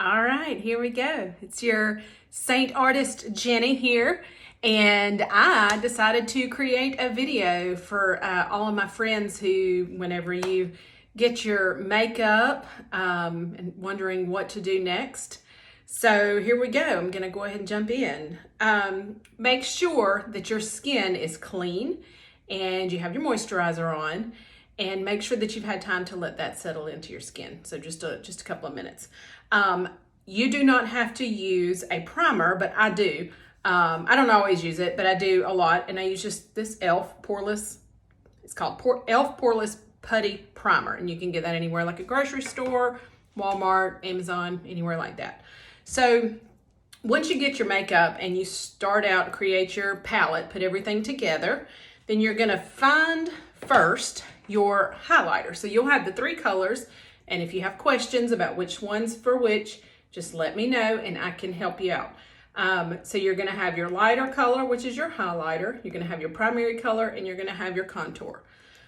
All right, here we go. It's your Seint artist Jenny here, and I decided to create a video for all of my friends who, whenever you get your makeup and wondering what to do next. So here we go. I'm gonna go ahead and jump in. Make sure that your skin is clean and you have your moisturizer on, and make sure that you've had time to let that settle into your skin. So just a couple of minutes. You do not have to use a primer, but I do. I don't always use it, but I do a lot. And I use just this e.l.f. Poreless, it's called e.l.f. Poreless Putty Primer. And you can get that anywhere, like a grocery store, Walmart, Amazon, anywhere like that. So once you get your makeup and you start out, create your palette, put everything together, then you're gonna find first your highlighter. So you'll have the three colors, and if you have questions about which one's for which, just let me know and I can help you out. So you're gonna have your lighter color, which is your highlighter. You're gonna have your primary color, and you're gonna have your contour.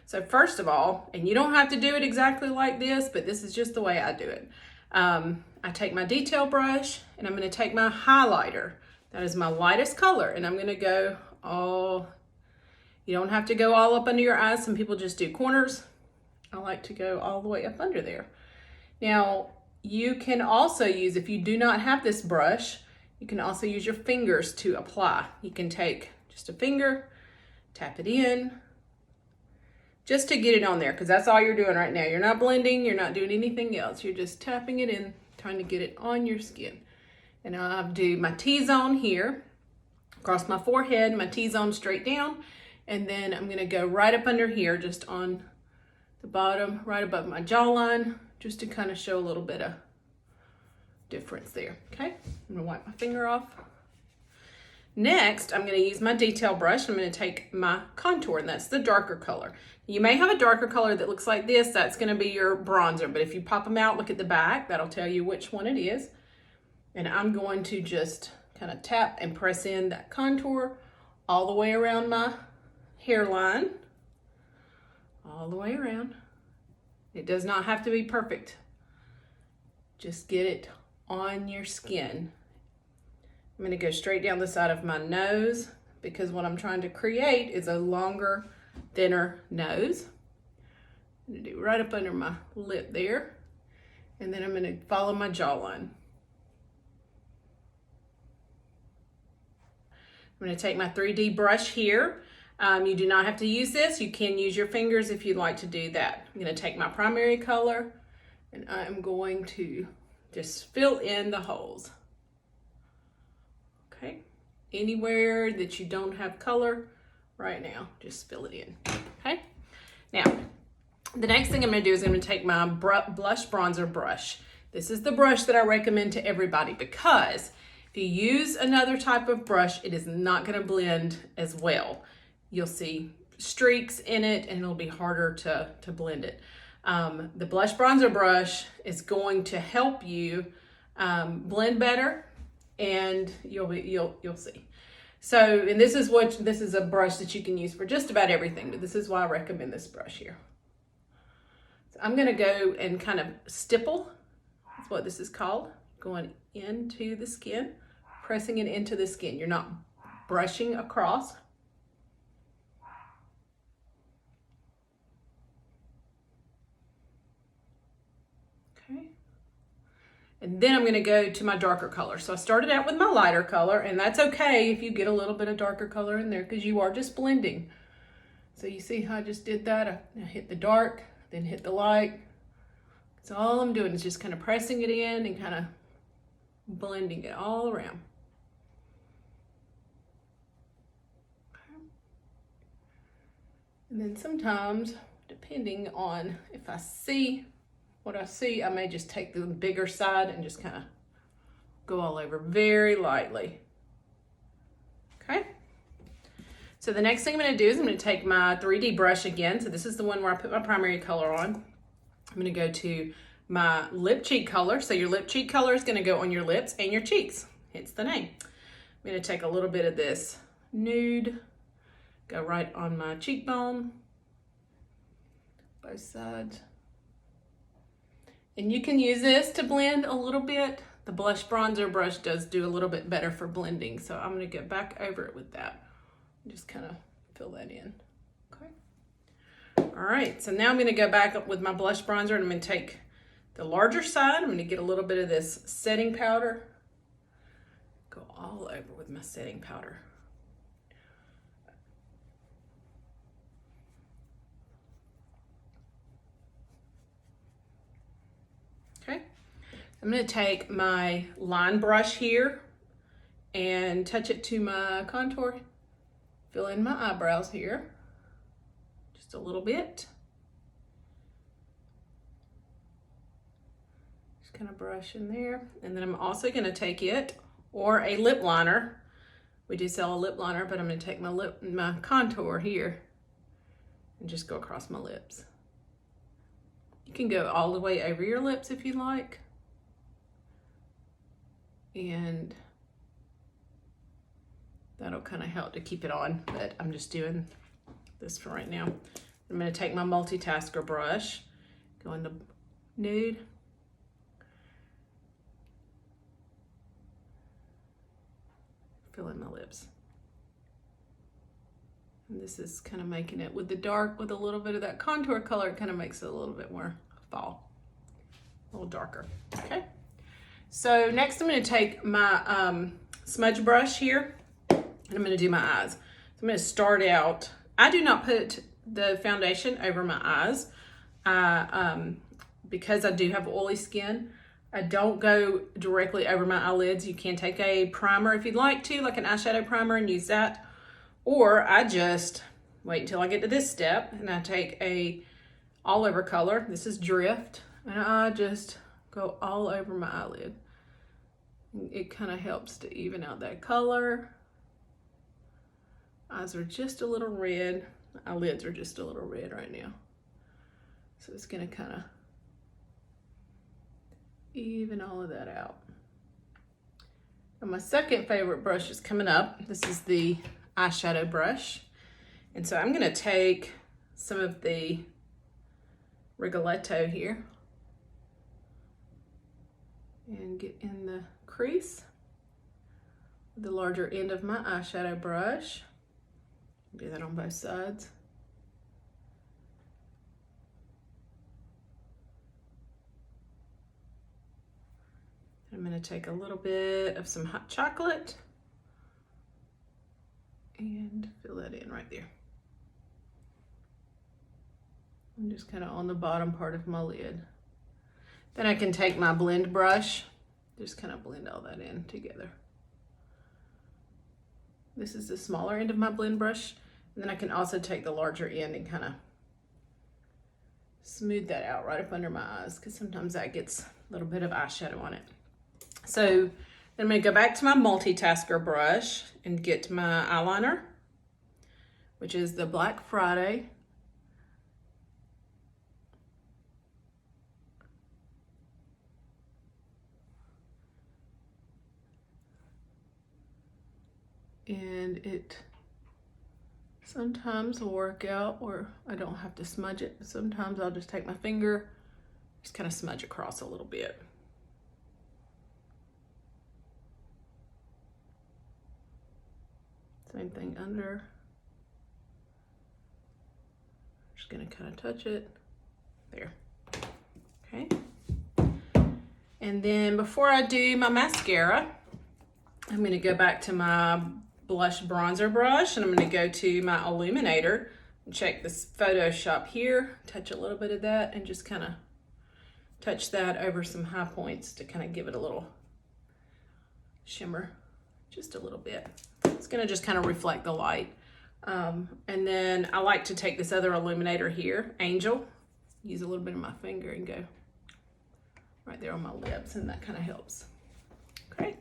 So first of all, and you don't have to do it exactly like this, but this is just the way I do it. I take my detail brush and I'm gonna take my highlighter. That is my lightest color, and I'm gonna go all, you don't have to go all up under your eyes. Some people just do corners. I like to go all the way up under there. Now, you can also use, if you do not have this brush, you can also use your fingers to apply. You can take just a finger, tap it in, just to get it on there, because that's all you're doing right now. You're not blending, you're not doing anything else. You're just tapping it in, trying to get it on your skin. And I'll do my T-zone here, across my forehead, my T-zone straight down, and then I'm gonna go right up under here, just on the bottom, right above my jawline, just to kind of show a little bit of difference there. Okay, I'm gonna wipe my finger off. Next, I'm gonna use my detail brush. I'm gonna take my contour, and that's the darker color. You may have a darker color that looks like this. That's gonna be your bronzer, but if you pop them out, look at the back, that'll tell you which one it is. And I'm going to just kind of tap and press in that contour all the way around my hairline, all the way around. It does not have to be perfect. Just get it on your skin. I'm gonna go straight down the side of my nose, because what I'm trying to create is a longer, thinner nose. I'm gonna do right up under my lip there. And then I'm gonna follow my jawline. I'm gonna take my 3D brush here. You do not have to use this. You can use your fingers if you'd like to do that. I'm gonna take my primary color, and I'm going to just fill in the holes. Okay, anywhere that you don't have color right now, just fill it in. Okay, now the next thing I'm gonna do is I'm gonna take my blush bronzer brush. This is the brush that I recommend to everybody, because if you use another type of brush, it is not gonna blend as well. You'll see streaks in it, and it'll be harder to blend it. The blush bronzer brush is going to help you blend better, and you'll see. So, and this is a brush that you can use for just about everything, but this is why I recommend this brush here. So I'm gonna go and kind of stipple. That's what this is called, going into the skin, pressing it into the skin. You're not brushing across. Okay, and then I'm gonna go to my darker color. So I started out with my lighter color, and that's okay if you get a little bit of darker color in there, because you are just blending. So you see how I just did that? I hit the dark, then hit the light. So all I'm doing is just kind of pressing it in and kind of blending it all around. Okay. And then sometimes, depending on if I see what I see, I may just take the bigger side and just kind of go all over very lightly. Okay. So the next thing I'm gonna do is I'm gonna take my 3D brush again. So this is the one where I put my primary color on. I'm gonna go to my lip cheek color. So your lip cheek color is gonna go on your lips and your cheeks. Hence the name. I'm gonna take a little bit of this nude, go right on my cheekbone, both sides. And you can use this to blend a little bit the blush bronzer brush does do a little bit better for blending. So I'm gonna go back over it with that. Just kind of fill that in, okay? All right, so now I'm gonna go back up with my blush bronzer and I'm gonna take the larger side. I'm gonna get a little bit of this setting powder. Go all over with my setting powder. Okay, I'm gonna take my line brush here and touch it to my contour. Fill in my eyebrows here, just a little bit. Just kind of brush in there. And then I'm also gonna take it, or a lip liner. We do sell a lip liner, but I'm gonna take my contour here and just go across my lips. You can go all the way over your lips if you like. And that'll kind of help to keep it on, but I'm just doing this for right now. I'm gonna take my multitasker brush, go into nude. Fill in my lips. And this is kind of making it with the dark, with a little bit of that contour color, it kind of makes it a little bit more fall, a little darker, okay? So next I'm gonna take my smudge brush here and I'm gonna do my eyes. So I'm gonna start out, I do not put the foundation over my eyes because I do have oily skin. I don't go directly over my eyelids. You can take a primer if you'd like to, like an eyeshadow primer, and use that. Or I just wait until I get to this step and I take a all over color. This is Drift. And I just go all over my eyelid. It kind of helps to even out that color. Eyes are just a little red. Eyelids are just a little red right now. So it's gonna kind of even all of that out. And my second favorite brush is coming up. This is the eyeshadow brush. And so I'm gonna take some of the Rigoletto here and get in the crease with the larger end of my eyeshadow brush. Do that on both sides. I'm gonna take a little bit of some hot chocolate and fill that in right there. I'm just kind of on the bottom part of my lid. Then I can take my blend brush, just kind of blend all that in together. This is the smaller end of my blend brush. And then I can also take the larger end and kind of smooth that out right up under my eyes, because sometimes that gets a little bit of eyeshadow on it. So then I'm gonna go back to my multitasker brush and get my eyeliner, which is the Black Friday. And it sometimes will work out where I don't have to smudge it. Sometimes I'll just take my finger, just kind of smudge across a little bit. Same thing under. Just gonna kind of touch it there. Okay. And then before I do my mascara, I'm gonna go back to my blush bronzer brush and I'm gonna go to my illuminator and check this Photoshop here, touch a little bit of that and just kind of touch that over some high points to kind of give it a little shimmer, just a little bit. It's gonna just kind of reflect the light. And then I like to take this other illuminator here, Angel, use a little bit of my finger and go right there on my lips, and that kind of helps. Okay.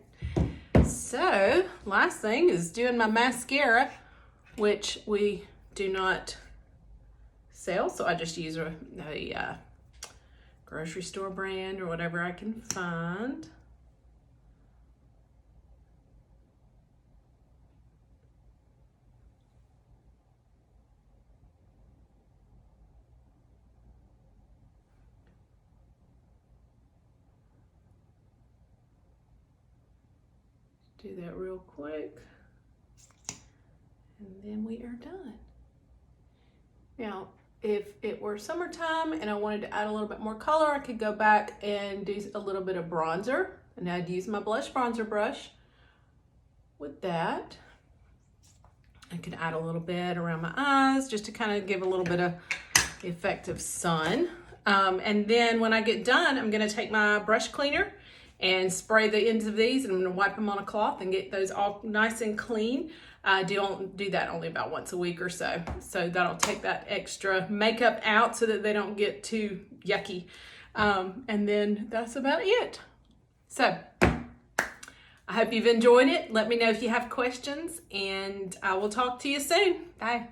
So last thing is doing my mascara, which we do not sell. So I just use a grocery store brand or whatever I can find. do that real quick. And then we are done. Now, if it were summertime and I wanted to add a little bit more color, I could go back and do a little bit of bronzer. And I'd use my blush bronzer brush with that. I could add a little bit around my eyes just to kind of give a little bit of effect of sun. And then when I get done, I'm gonna take my brush cleaner and spray the ends of these, and I'm gonna wipe them on a cloth and get those all nice and clean. I don't do that only about once a week or so. So that'll take that extra makeup out so that they don't get too yucky. And then that's about it. So I hope you've enjoyed it. Let me know if you have questions, and I will talk to you soon. Bye.